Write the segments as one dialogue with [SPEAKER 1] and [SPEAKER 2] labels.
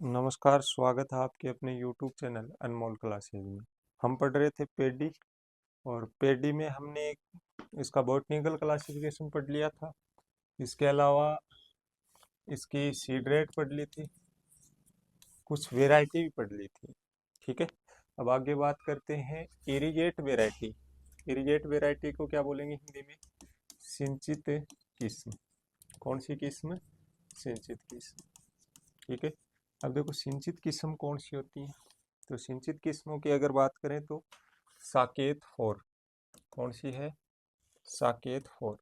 [SPEAKER 1] नमस्कार, स्वागत है आपके अपने YouTube चैनल अनमोल क्लासेज में। हम पढ़ रहे थे पेडी और पेडी में हमने इसका बॉटनिकल क्लासिफिकेशन पढ़ लिया था। इसके अलावा इसकी सीड रेट पढ़ ली थी, कुछ वेराइटी भी पढ़ ली थी। ठीक है, अब आगे बात करते हैं इरिगेट वेराइटी। इरिगेट वेराइटी को क्या बोलेंगे हिंदी में? सिंचित किस्म। कौन सी किस्म? सिंचित किस्म। ठीक है, अब देखो सिंचित किस्म कौन सी होती है। तो सिंचित किस्मों की अगर बात करें तो साकेत 4। कौन सी है? साकेत 4।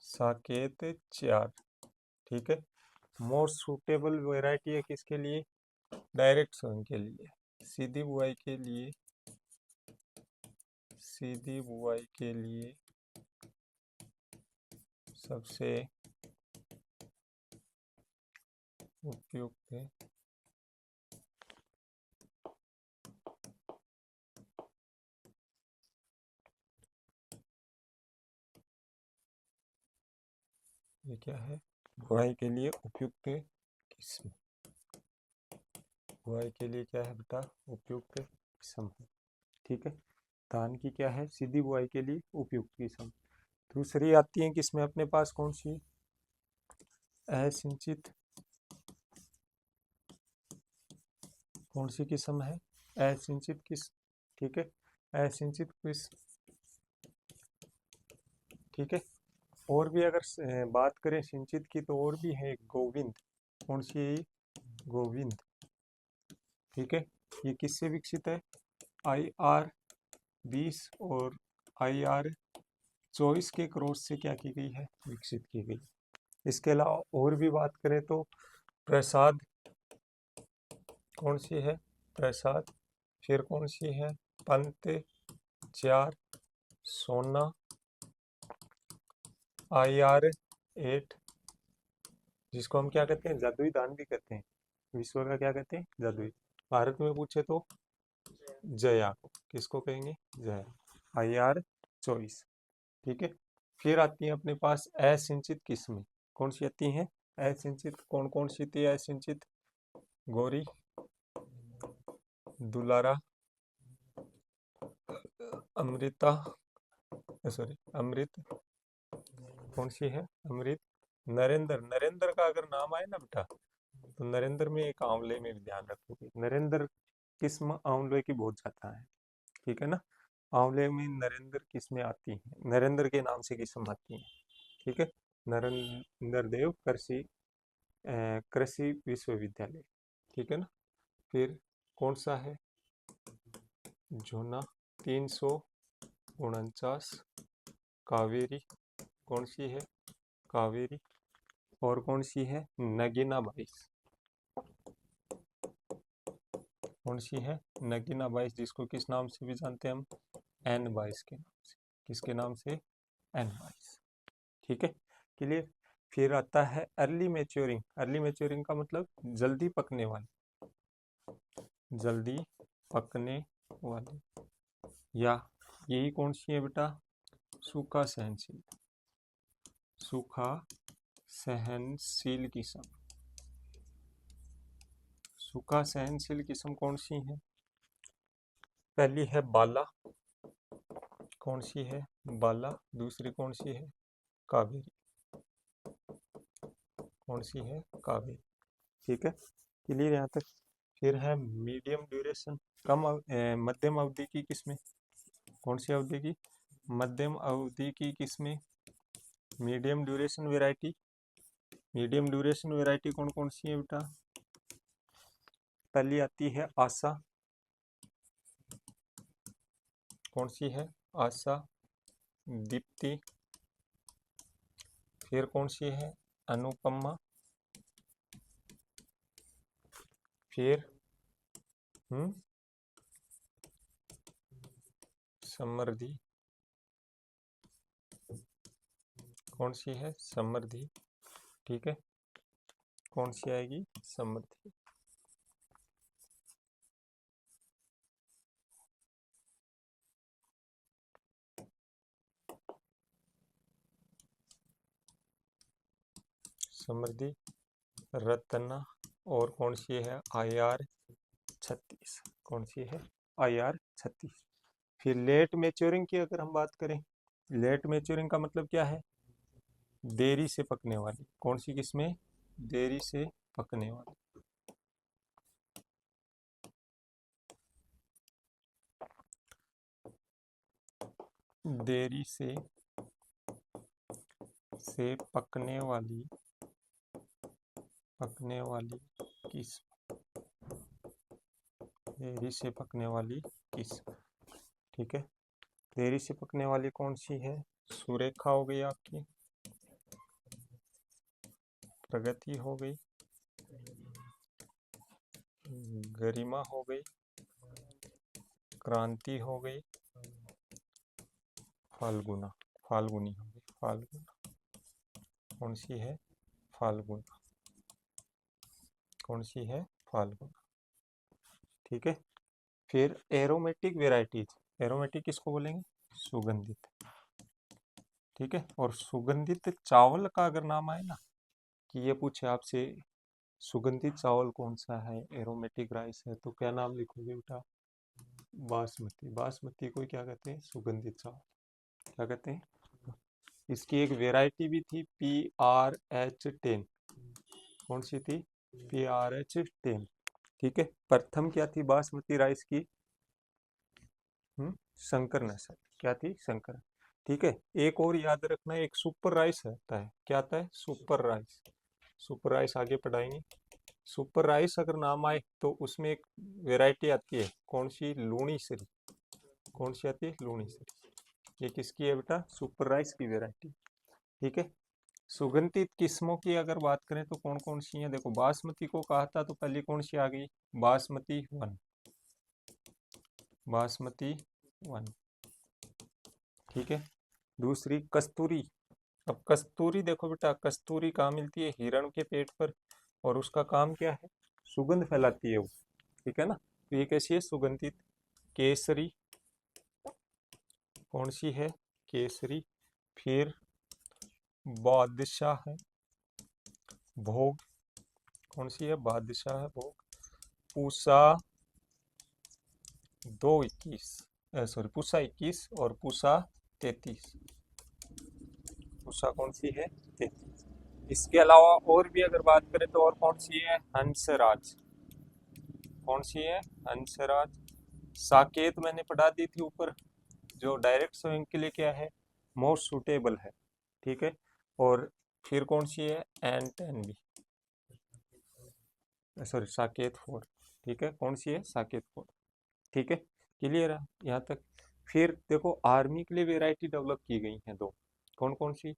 [SPEAKER 1] साकेत 4। ठीक है, मोर सूटेबल वेराइटी है किसके लिए? डायरेक्ट सोइंग के लिए, सीधी बुआई के लिए। सीधी बुआई के लिए सबसे उपयुक्त है ये क्या है? बुआई के लिए उपयुक्त किस्म। बुआई के लिए क्या है बेटा? उपयुक्त किस्म है। ठीक है, धान की क्या है? सीधी बुआई के लिए उपयुक्त किस्म। दूसरी आती है किसमें अपने पास? कौन सी? असिंचित। कौन सी किस्म है? असिंचित किस्म। ठीक है, असिंचित किस्म। ठीक है, और भी अगर बात करें सिंचित की तो और भी है एक गोविंद। कौन सी है ये? गोविंद। ठीक है, ये किससे विकसित है? IR20 और IR24 के क्रॉस से क्या की गई है? विकसित की गई। इसके अलावा और भी बात करें तो प्रसाद। कौन सी है? प्रसाद। फिर कौन सी है? पंत 4, सोना, IR8, जिसको हम क्या कहते हैं? जादुई धान भी कहते हैं। विश्व का क्या कहते हैं? जादुई। भारत में पूछे तो जया को। किसको कहेंगे? जया। IR24। ठीक है, फिर आती है अपने पास असिंचित किस्में। कौन सी आती हैं? असिंचित। कौन कौन सी थी असिंचित? गौरी, दुलारा, अमृता, सॉरी अमृत। कौन सी है? अमृत। नरेंद्र। नरेंद्र का अगर नाम आए ना बेटा तो नरेंद्र में एक आंवले में भी ध्यान रखोगे। नरेंद्र किस्म आंवले की बहुत ज्यादा है। ठीक है ना, आंवले में नरेंद्र किस्में आती हैं, नरेंद्र के नाम से किस्म आती हैं। ठीक है, नरेंद्र देव कृषि विश्वविद्यालय। ठीक है ना, फिर कौन सा है? झोना 349, कावेरी। कौन सी है? कावेरी। और कौन सी है? नगीना 22। कौन सी है? नगीना 22, जिसको किस नाम से भी जानते हैं हम? N22 के नाम से। किसके नाम से? N22। ठीक है, क्लियर। फिर आता है अर्ली मैच्योरिंग। अर्ली मैच्योरिंग का मतलब जल्दी पकने वाली। जल्दी पकने वाली, या यही कौन सी है बेटा? सूखा सहनशील। सूखा सहनशील किस्म। सूखा सहनशील किस्म कौन सी है? पहली है बाला। कौन सी है? बाला। दूसरी कौन सी है? कावेरी। कौन सी है? कावेरी। ठीक है, क्लियर यहाँ तक। फिर है मीडियम ड्यूरेशन, मध्यम अवधि की किस्में। कौन सी अवधि की? मध्यम अवधि की किस्में, medium duration variety. Medium duration variety कौन कौन सी है बेटा? पहली आती है आशा। कौन सी है? आशा, दीप्ति। फिर कौन सी है? अनुपमा। फिर समृद्धि। कौन सी है? समृद्धि। ठीक है, कौन सी आएगी? समृद्धि। समृद्धि, रत्ना, और कौन सी है IR36, कौन सी है IR36। फिर लेट मैच्योरिंग की अगर हम बात करें, लेट मैच्योरिंग का मतलब क्या है, देरी से पकने वाली। कौन सी किस्में, देरी से पकने वाली। देरी से पकने वाली किस्म, देरी से पकने वाली किस्म। ठीक है, देरी से पकने वाली कौन सी है, सुरेखा हो गई आपकी, प्रगति हो गई, गरिमा हो गई, क्रांति हो गई, फाल्गुनी हो गई, फाल्गुना। कौन सी है, फाल्गुना। कौन सी है, फाल्गुना। ठीक है, फिर एरोमेटिक वेराइटीज, एरोमेटिक किसको बोलेंगे, सुगंधित। ठीक है, और सुगंधित चावल का अगर नाम आए ना, कि ये पूछे आपसे सुगंधित चावल कौन सा है, एरोमेटिक राइस है, तो क्या नाम लिखोगे बेटा, बासमती। बासमती को क्या कहते हैं, सुगंधित चावल। क्या कहते हैं, इसकी एक वेराइटी भी थी PRH10। कौन सी थी, PRH10। ठीक है, प्रथम क्या थी बासमती राइस की, शंकर नस्ल। क्या थी, शंकर। ठीक है, एक और याद रखना, एक सुपर राइस आता है। क्या आता है, सुपर राइस। सुपर राइस आगे पढ़ाएंगे। सुपर राइस अगर नाम आए तो उसमें एक वेराइटी आती है, कौन सी, लूणीसरी। कौन सी आती है, लूणीसरी। ये किसकी है बेटा, सुपर राइस की वेराइटी। ठीक है, सुगंधित किस्मों की अगर बात करें तो कौन कौन सी हैं, देखो बासमती को कहा था तो पहले कौन सी आ गई, बासमती 1। बासमती 1। ठीक है, दूसरी कस्तूरी। अब कस्तूरी देखो बेटा, कस्तूरी कहाँ मिलती है, हिरण के पेट पर, और उसका काम क्या है, सुगंध फैलाती है वो। ठीक है ना, तो ये कैसी है, सुगंधित। केसरी, कौन सी है, केसरी। फिर बादशाह है, भोग। कौन सी है, बादशाह है, भोग। पूसा 221, सॉरी पूसा 21 और पूसा 33। पूसा कौन सी है, 33। इसके अलावा और भी अगर बात करें तो और कौन सी है, हंसराज। कौन सी है, हंसराज। साकेत मैंने पढ़ा दी थी ऊपर, जो डायरेक्ट सोइंग के लिए क्या है, मोस्ट सुटेबल है। ठीक है, और फिर कौन सी है, एन10 भी, सॉरी साकेत 4। ठीक है, कौन सी है, साकेत 4। ठीक है, क्लियर है यहाँ तक। फिर देखो आर्मी के लिए वेराइटी डेवलप की गई हैं दो, कौन कौन सी,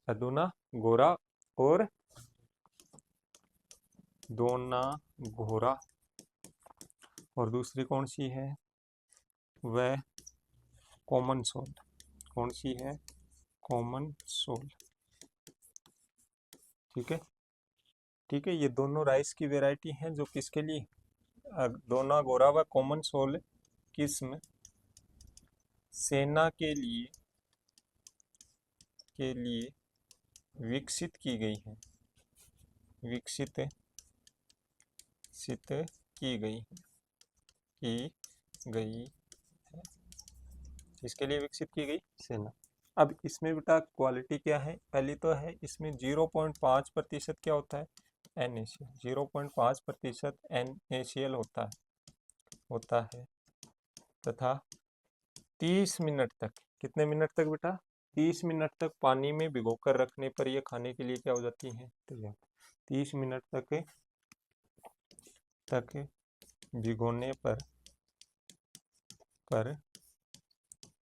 [SPEAKER 1] अदुना गोरा और दोना घोरा। और दूसरी कौन सी है, वह कॉमन सोल। कौन सी है, कॉमन सोल। ठीक है, ठीक है, ये दोनों राइस की वेराइटी हैं जो किसके लिए, दोना गोरा व कॉमन सोल किस्म सेना के लिए विकसित की गई है, विकसित सित की गई है। इसके लिए विकसित की गई, सेना। अब इसमें बेटा क्वालिटी क्या है, पहली तो है इसमें 0.5% क्या होता है, NaCl। 0.5% NaCl होता है तथा 30 मिनट तक, कितने मिनट तक बेटा, 30 मिनट तक पानी में भिगोकर रखने पर ये खाने के लिए क्या हो जाती है, तैयार। 30 मिनट तक भिगोने पर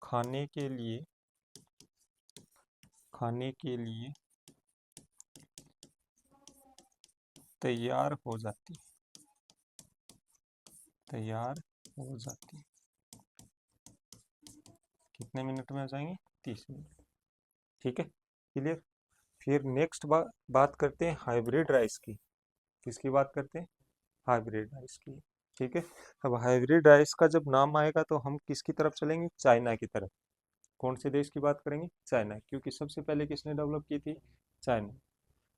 [SPEAKER 1] खाने के लिए तैयार हो जाती, तैयार हो जाती। कितने मिनट में आ जाएंगे, 30 मिनट। ठीक है, क्लियर। फिर नेक्स्ट बात करते हैं हाइब्रिड राइस की। किसकी बात करते हैं, हाइब्रिड राइस की। ठीक है, अब हाइब्रिड राइस का जब नाम आएगा तो हम किसकी तरफ चलेंगे, चाइना की तरफ। कौन से देश की बात करेंगे? चाइना, क्योंकि सबसे पहले किसने डेवलप की थी? चाइना।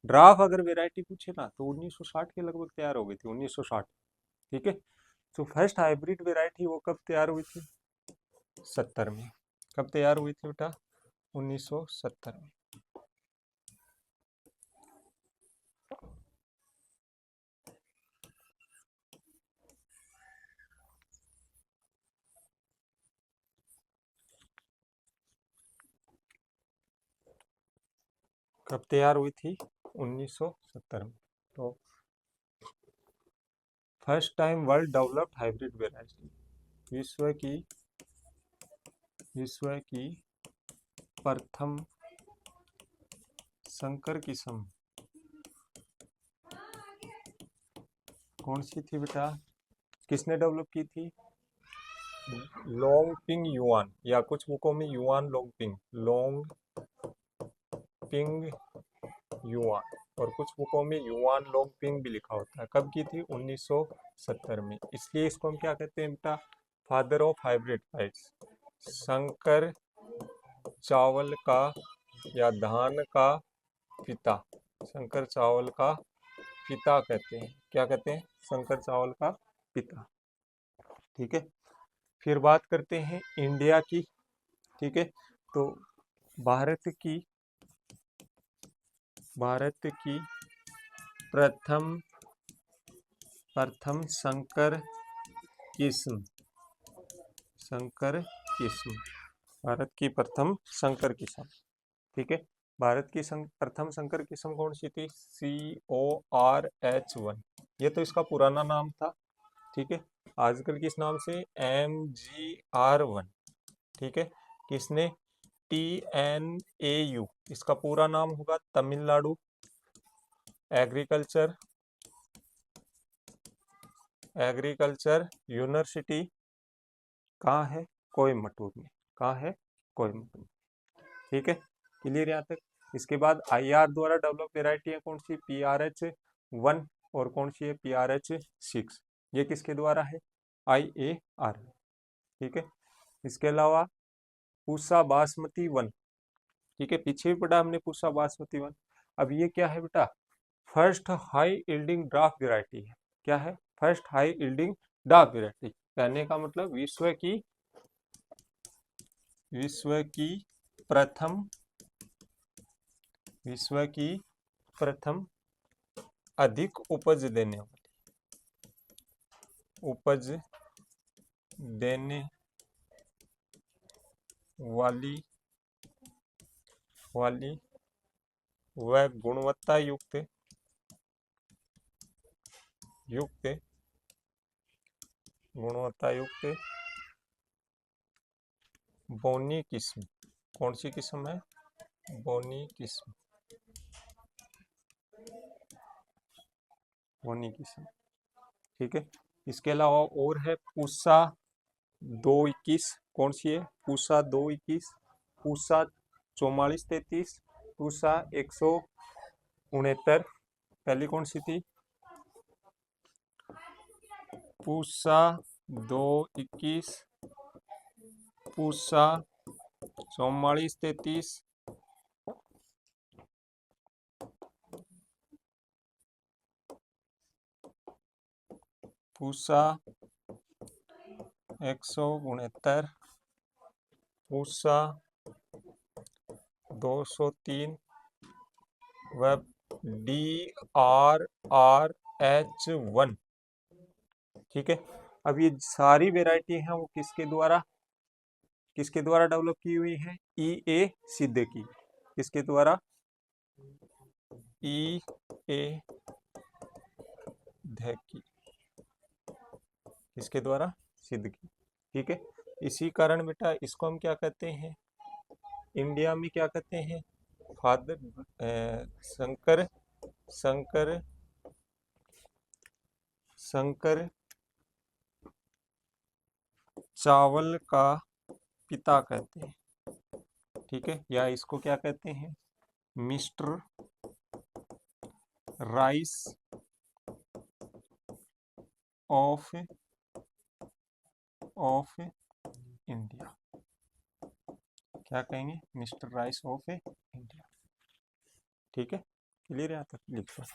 [SPEAKER 1] ड्राफ अगर वेराइटी पूछे ना तो 1960 के लगभग तैयार हो गई थी, 1960। ठीक है। तो फर्स्ट हाइब्रिड वेराइटी वो कब तैयार हुई थी? 70 में। कब तैयार हुई थी बेटा? 1970 में। कब तैयार हुई थी? 1970 में। तो first time world developed hybrid variety, विश्व की प्रथम संकर किस्म कौन सी थी बेटा? किसने डेवलप की थी? लोंगपिंग युआन, या कुछ बुकों में युआन लोंगपिंग युआन, और कुछ बुकों में युआन लोंगपिंग भी लिखा होता है। कब की थी? 1970 में। इसलिए इसको हम क्या कहते हैं बेटा? Father of hybrid rights. संकर चावल का या धान का पिता, संकर चावल का पिता कहते हैं। क्या कहते हैं? संकर चावल का पिता। ठीक है। फिर बात करते हैं इंडिया की। ठीक है। तो भारत की प्रथम संकर किस्म, भारत की प्रथम संकर किस्म। ठीक है। भारत की प्रथम संकर किस्म कौन सी थी? CORH1। ये तो इसका पुराना नाम था। ठीक है। आजकल किस नाम से? MGR1। ठीक है। किसने? TNAU, इसका पूरा नाम होगा तमिलनाडु एग्रीकल्चर यूनिवर्सिटी। कहाँ है? कोयम्बटूर में। कहाँ है? कोयम्बटूर। ठीक है। क्लियर यहाँ तक? इसके बाद IR द्वारा डेवलप वेराइटी है कौन सी? PRH1। और कौन सी है? PRH6। ये किसके द्वारा है? IAR। ठीक है। इसके अलावा पूसा बासमती 1। ठीक है। पीछे भी पढ़ा हमने पूसा बासमती 1। अब ये क्या है बेटा? First high yielding draft variety है। क्या है? First high yielding draft variety. कहने का मतलब विश्व की प्रथम अधिक उपज देने वाली व गुणवत्ता युक्त बोनी किस्म। कौन सी किस्म है? बोनी किस्म। ठीक है। इसके अलावा और है पूसा 221। कौन सी है? पूसा 221, पूसा 4433, पूसा 169। पहली कौन सी थी? पूसा 221, पूसा 4433, पूसा 169, पूसा 203 व DRRH1। ठीक है। अब ये सारी वेराइटी हैं वो किसके द्वारा डेवलप की हुई है? EA सिद्दीकी। किसके द्वारा? EA सिद्दीकी। किसके द्वारा? सिद्दीकी। ठीक है। इसी कारण बेटा इसको हम क्या कहते हैं? इंडिया में क्या कहते हैं? फादर संकर चावल का पिता कहते हैं। ठीक है। या इसको क्या कहते हैं? Mister rice of India. क्या कहेंगे, mister rice of A India. ठीक है, क्लियर है यहाँ तक लिख लो।